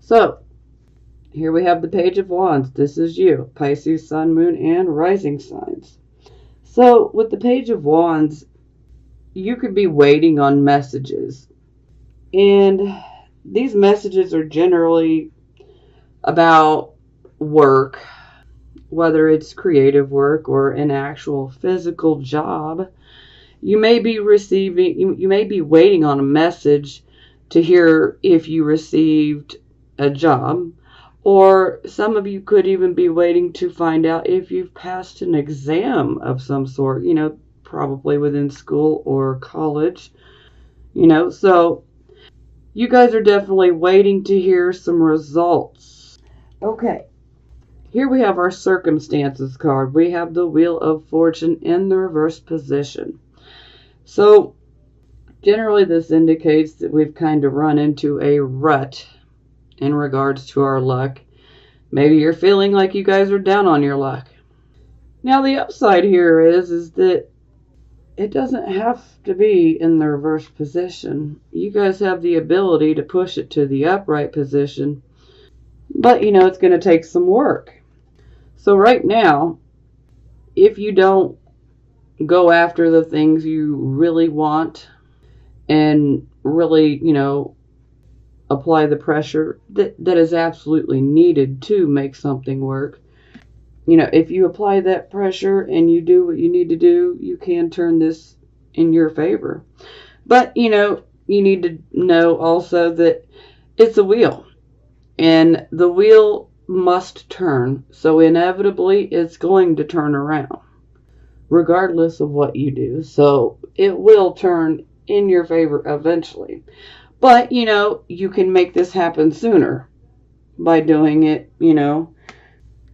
So, here we have the Page of Wands. This is you, Pisces, Sun, Moon, and Rising signs. So, with the Page of Wands, you could be waiting on messages. And these messages are generally about work, whether it's creative work or an actual physical job. You may be waiting on a message to hear if you received a job, or some of you could even be waiting to find out if you've passed an exam of some sort, probably within school or college, so you guys are definitely waiting to hear some results. Okay. Here we have our circumstances card. We have the Wheel of Fortune in the reverse position. So, generally this indicates that we've kind of run into a rut in regards to our luck. Maybe you're feeling like you guys are down on your luck. Now, the upside here is that it doesn't have to be in the reverse position. You guys have the ability to push it to the upright position, but it's going to take some work. So right now, if you don't go after the things you really want and really, apply the pressure that is absolutely needed to make something work, if you apply that pressure and you do what you need to do, you can turn this in your favor. But, you need to know also that it's a wheel, and the wheel must turn, so inevitably it's going to turn around regardless of what you do. So it will turn in your favor eventually, but you can make this happen sooner by doing it,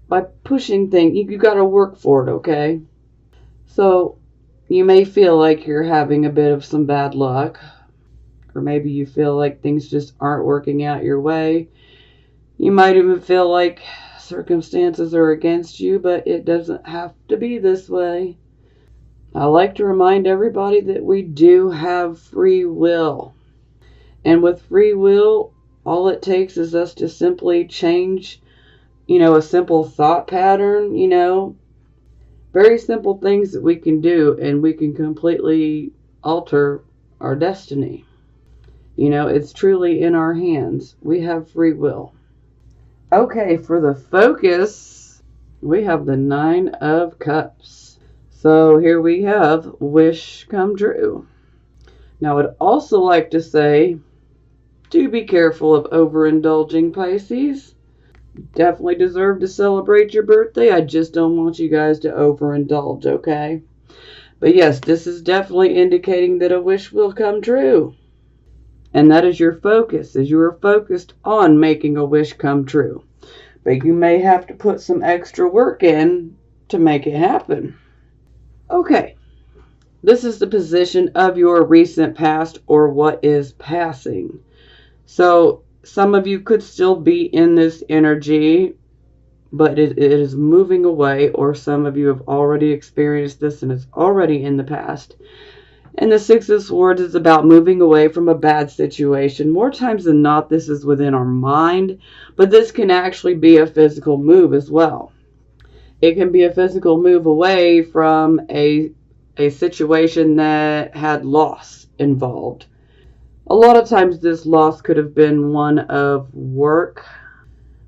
by pushing things. You got to work for it. Okay, so you may feel like you're having a bit of some bad luck, or maybe you feel like things just aren't working out your way. You might even feel like circumstances are against you, but it doesn't have to be this way. I like to remind everybody that we do have free will. And with free will, all it takes is us to simply change, a simple thought pattern, very simple things that we can do, and we can completely alter our destiny. It's truly in our hands. We have free will. Okay, for the focus, we have the 9 of Cups. So here we have wish come true. Now, I'd also like to say, do be careful of overindulging, Pisces. Definitely deserve to celebrate your birthday. I just don't want you guys to overindulge, okay? But yes, this is definitely indicating that a wish will come true. And that is your focus, as you are focused on making a wish come true. But you may have to put some extra work in to make it happen. Okay, this is the position of your recent past, or what is passing. So some of you could still be in this energy, but it is moving away, or some of you have already experienced this and it's already in the past. And the 6 of Swords is about moving away from a bad situation. More times than not, this is within our mind, but this can actually be a physical move as well. It can be a physical move away from a situation that had loss involved. A lot of times this loss could have been one of work,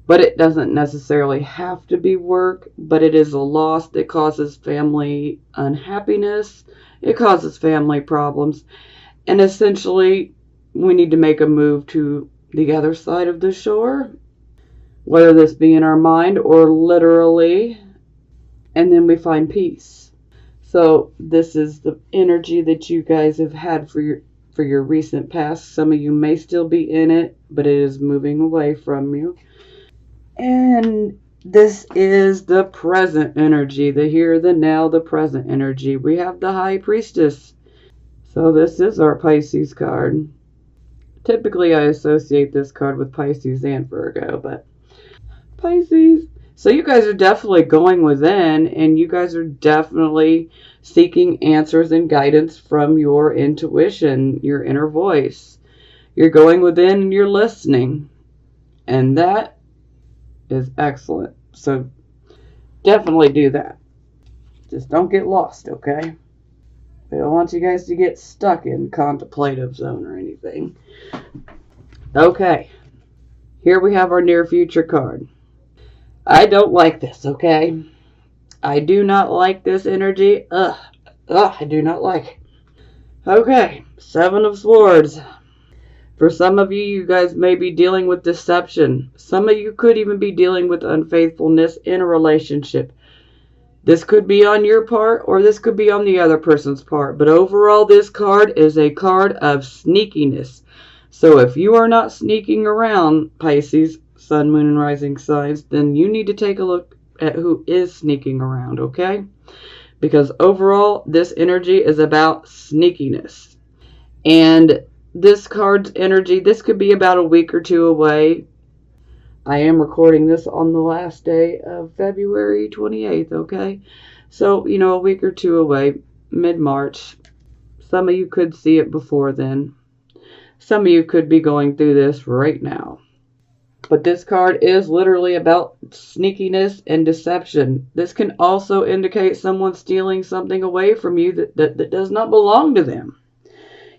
but it doesn't necessarily have to be work, but it is a loss that causes family unhappiness. It causes family problems, and essentially we need to make a move to the other side of the shore, whether this be in our mind or literally, and then we find peace. So this is the energy that you guys have had for your recent past. Some of you may still be in it, but it is moving away from you. And this is the present energy, the here, the now, the present energy. We have the High Priestess. So this is our Pisces card. Typically I associate this card with Pisces and Virgo, but Pisces. So you guys are definitely going within, and you guys are definitely seeking answers and guidance from your intuition, your inner voice. You're going within and you're listening. And that is excellent. So definitely do that. Just don't get lost, okay? We don't want you guys to get stuck in contemplative zone or anything. Okay. Here we have our near future card. I don't like this, okay? I do not like this energy. I do not like it. Okay, Seven of Swords. For some of you, you guys may be dealing with deception. Some of you could even be dealing with unfaithfulness in a relationship. This could be on your part or this could be on the other person's part. But overall, this card is a card of sneakiness. So if you are not sneaking around, Pisces, Sun, Moon, and Rising signs, then you need to take a look at who is sneaking around, okay? Because overall, this energy is about sneakiness. And this card's energy, this could be about a week or two away. I am recording this on the last day of February 28th, okay? So, a week or two away, mid-March. Some of you could see it before then. Some of you could be going through this right now. But this card is literally about sneakiness and deception. This can also indicate someone stealing something away from you that does not belong to them.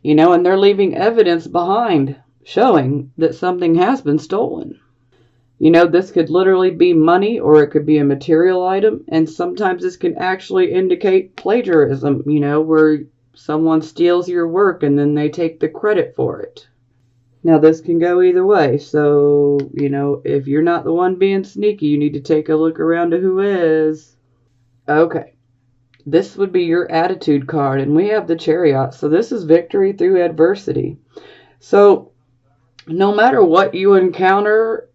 And they're leaving evidence behind showing that something has been stolen. This could literally be money or it could be a material item. And sometimes this can actually indicate plagiarism, where someone steals your work and then they take the credit for it. Now, this can go either way. So, if you're not the one being sneaky, you need to take a look around to who is. Okay. This would be your attitude card. And we have the Chariot. So this is victory through adversity. So no matter what you encounter,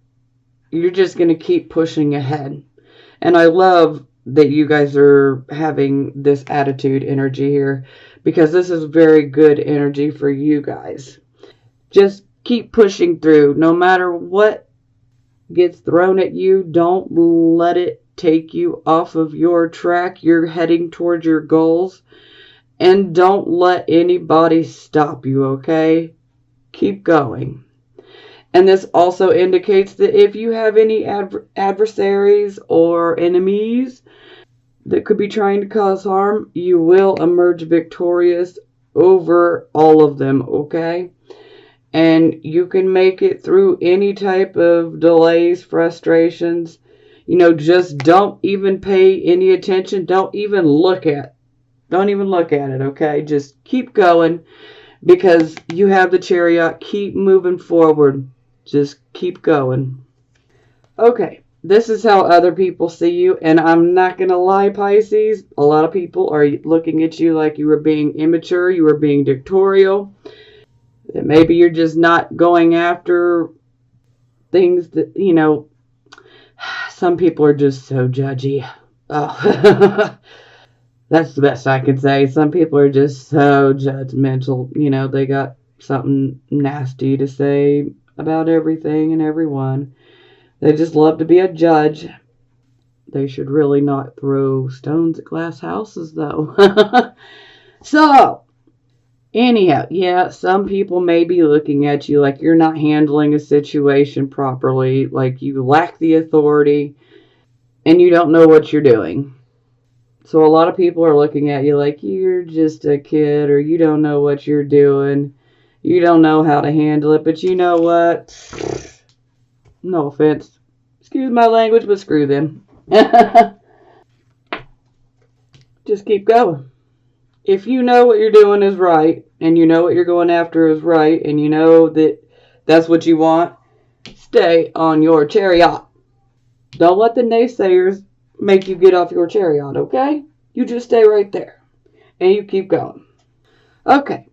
you're just going to keep pushing ahead. And I love that you guys are having this attitude energy here, because this is very good energy for you guys. Just keep pushing through. No matter what gets thrown at you, don't let it take you off of your track. You're heading towards your goals. And don't let anybody stop you, okay? Keep going. And this also indicates that if you have any adversaries or enemies that could be trying to cause harm, you will emerge victorious over all of them, okay? And you can make it through any type of delays, frustrations. Just don't even pay any attention. Don't even look at it, okay? Just keep going, because you have the Chariot. Keep moving forward. Just keep going. Okay, this is how other people see you. And I'm not going to lie, Pisces. A lot of people are looking at you like you were being immature. You were being dictatorial. That maybe you're just not going after things that, some people are just so judgy. Oh, that's the best I can say. Some people are just so judgmental. They got something nasty to say about everything and everyone. They just love to be a judge. They should really not throw stones at glass houses, though. So, anyhow, yeah, some people may be looking at you like you're not handling a situation properly, like you lack the authority, and you don't know what you're doing. So a lot of people are looking at you like you're just a kid, or you don't know what you're doing. You don't know how to handle it. But you know what? No offense. Excuse my language, but screw them. Just keep going. If you know what you're doing is right, and you know what you're going after is right, and you know that that's what you want, stay on your Chariot. Don't let the naysayers make you get off your Chariot, okay? You just stay right there. And you keep going. Okay.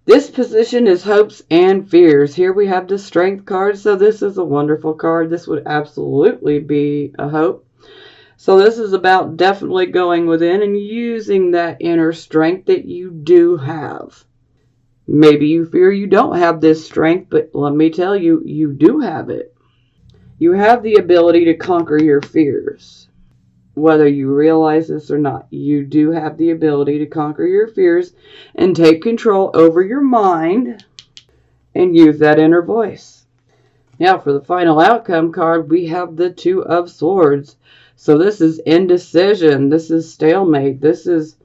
This position is hopes and fears. Here we have the Strength card. So this is a wonderful card. This would absolutely be a hope. So this is about definitely going within and using that inner strength that you do have. Maybe you fear you don't have this strength, but let me tell you, you do have it. You have the ability to conquer your fears. Whether you realize this or not, you do have the ability to conquer your fears and take control over your mind and use that inner voice. Now for the final outcome card, we have the Two of Swords. So this is indecision. This is stalemate. This is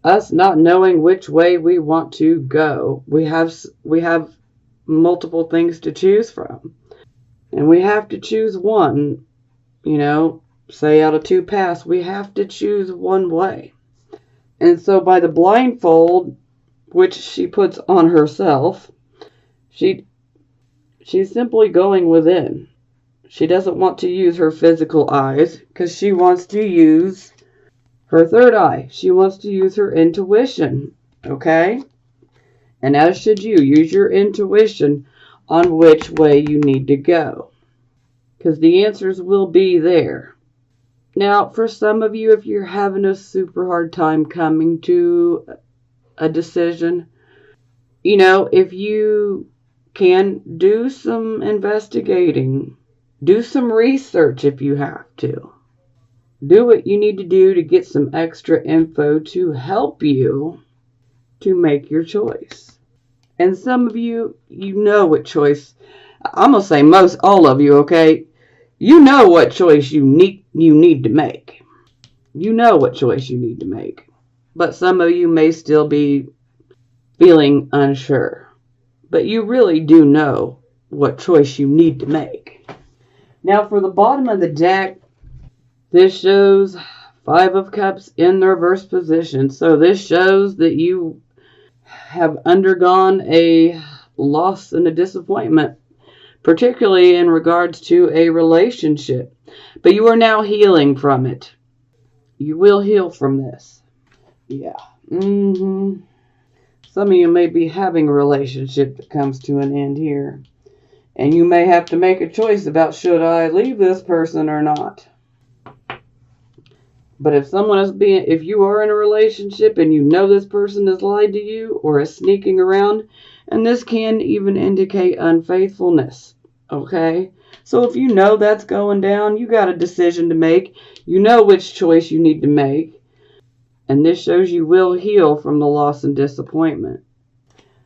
us not knowing which way we want to go. We have multiple things to choose from. And we have to choose one, say out of two paths, we have to choose one way. And so by the blindfold, which she puts on herself, she's simply going within. She doesn't want to use her physical eyes because she wants to use her third eye. She wants to use her intuition, okay? And as should you, use your intuition on which way you need to go, because the answers will be there. Now, for some of you, if you're having a super hard time coming to a decision, if you can do some investigating, do some research if you have to. Do what you need to do to get some extra info to help you to make your choice. And some of you, what choice. I'm going to say most all of you, okay? You know what choice you need to make. You know what choice you need to make. But some of you may still be feeling unsure. But you really do know what choice you need to make. Now for the bottom of the deck, this shows Five of Cups in the reverse position. So this shows that you have undergone a loss and a disappointment, particularly in regards to a relationship. But you are now healing from it. You will heal from this. Yeah. Some of you may be having a relationship that comes to an end here. And you may have to make a choice about should I leave this person or not. But if you are in a relationship and you know this person has lied to you or is sneaking around, and this can even indicate unfaithfulness, okay? So if you know that's going down, you got a decision to make. You know which choice you need to make. And this shows you will heal from the loss and disappointment.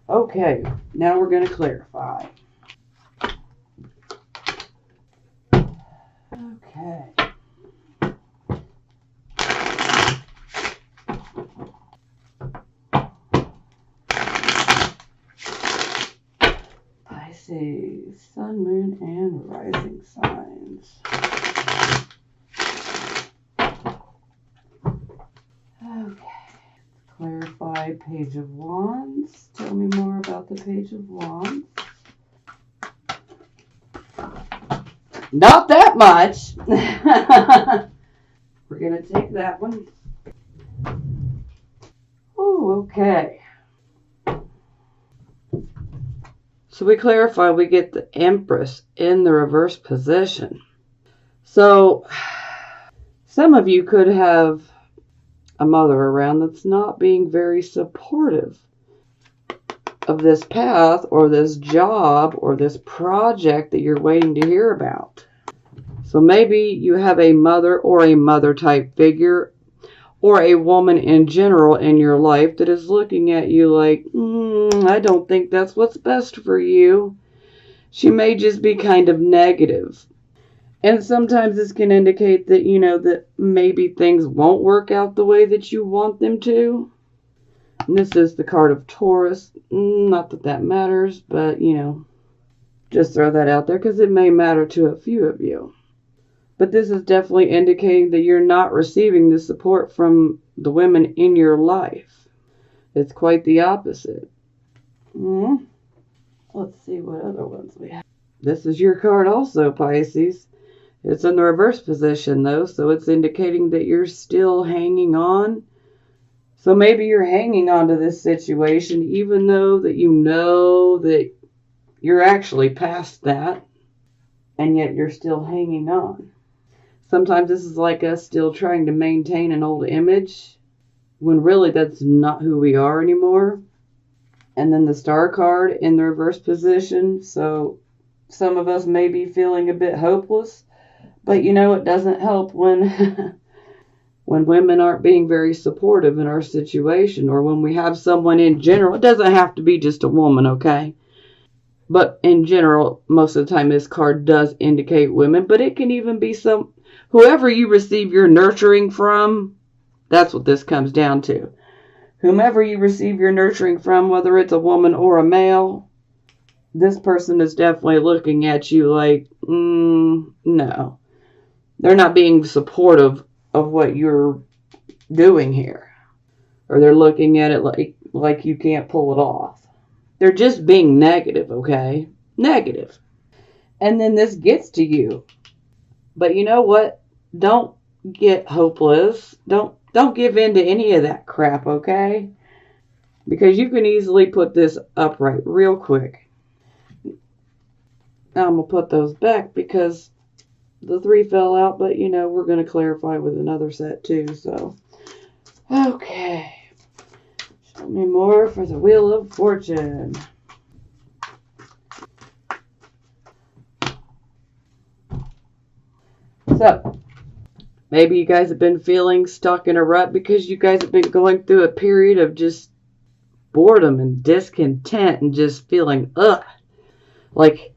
Okay, now we're going to clarify. Okay. Pisces, Sun, Moon, and Rising signs. Okay, clarify Page of Wands. Tell me more about the Page of Wands. Not that much. We're going to take that one. Oh, okay. So we clarify, we get the Empress in the reverse position. So some of you could have a mother around that's not being very supportive of this path or this job or this project that you're waiting to hear about. So maybe you have a mother or a mother type figure or a woman in general in your life that is looking at you like, I don't think that's what's best for you. She may just be kind of negative. And sometimes this can indicate that, that maybe things won't work out the way that you want them to. And this is the card of Taurus. Not that that matters, but, just throw that out there because it may matter to a few of you. But this is definitely indicating that you're not receiving the support from the women in your life. It's quite the opposite. Let's see what other ones we have. This is your card also, Pisces. It's in the reverse position, though, so it's indicating that you're still hanging on. So maybe you're hanging on to this situation, even though that you know that you're actually past that, and yet you're still hanging on. Sometimes this is like us still trying to maintain an old image when really that's not who we are anymore. And then the Star card in the reverse position. So some of us may be feeling a bit hopeless. But it doesn't help when when women aren't being very supportive in our situation, or when we have someone in general. It doesn't have to be just a woman, okay? But in general, most of the time this card does indicate women, but it can even be whoever you receive your nurturing from. That's what this comes down to. Whomever you receive your nurturing from, whether it's a woman or a male, this person is definitely looking at you like, no. They're not being supportive of what you're doing here. Or they're looking at it like you can't pull it off. They're just being negative, okay? Negative. And then this gets to you. But you know what? Don't get hopeless. Don't give in to any of that crap, okay? Because you can easily put this upright real quick. Now I'm going to put those back because the 3 fell out, but you know, we're going to clarify with another set too, so. Okay. Show me more for the Wheel of Fortune. So, maybe you guys have been feeling stuck in a rut because you guys have been going through a period of just boredom and discontent and just feeling, like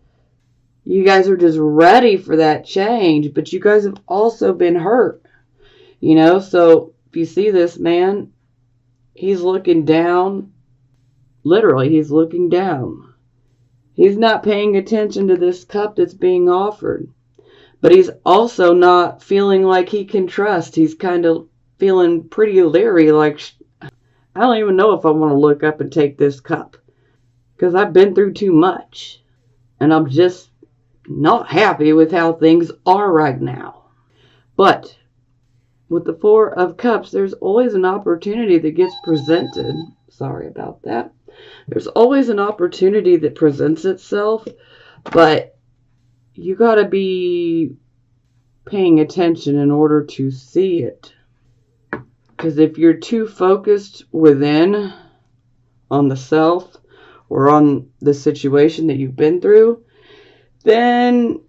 you guys are just ready for that change, but you guys have also been hurt, you know? So, if you see this man, he's looking down. Literally, he's looking down. He's not paying attention to this cup that's being offered. But he's also not feeling like he can trust. He's kind of feeling pretty leery, like, I don't even know if I want to look up and take this cup. Because I've been through too much. And I'm just not happy with how things are right now. But with the 4 of Cups, there's always an opportunity that gets presented. Sorry about that. There's always an opportunity that presents itself, but you got to be paying attention in order to see it. Because if you're too focused within on the self or on the situation that you've been through, then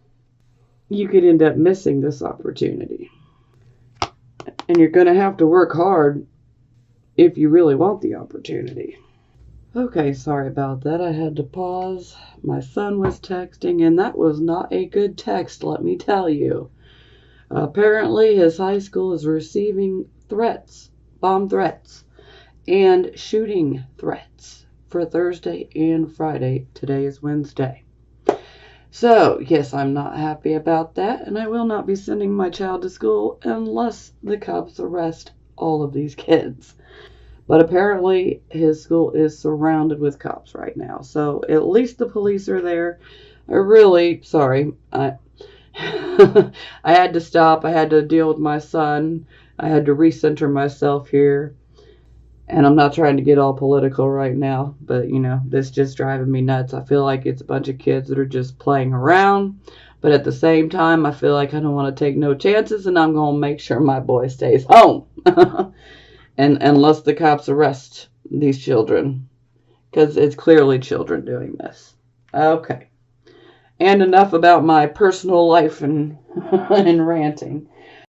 you could end up missing this opportunity. And you're going to have to work hard if you really want the opportunity. Okay, sorry about that. I had to pause. My son was texting, and that was not a good text, let me tell you. Apparently, his high school is receiving threats, bomb threats, and shooting threats for Thursday and Friday. Today is Wednesday. So, yes, I'm not happy about that, and I will not be sending my child to school unless the cops arrest all of these kids. But apparently his school is surrounded with cops right now. So at least the police are there. I had to stop. I had to deal with my son. I had to recenter myself here. And I'm not trying to get all political right now. But, you know, this just driving me nuts. I feel like it's a bunch of kids that are just playing around. But at the same time, I feel like I don't want to take no chances. And I'm going to make sure my boy stays home. And unless the cops arrest these children. Because it's clearly children doing this. Okay. And enough about my personal life and ranting.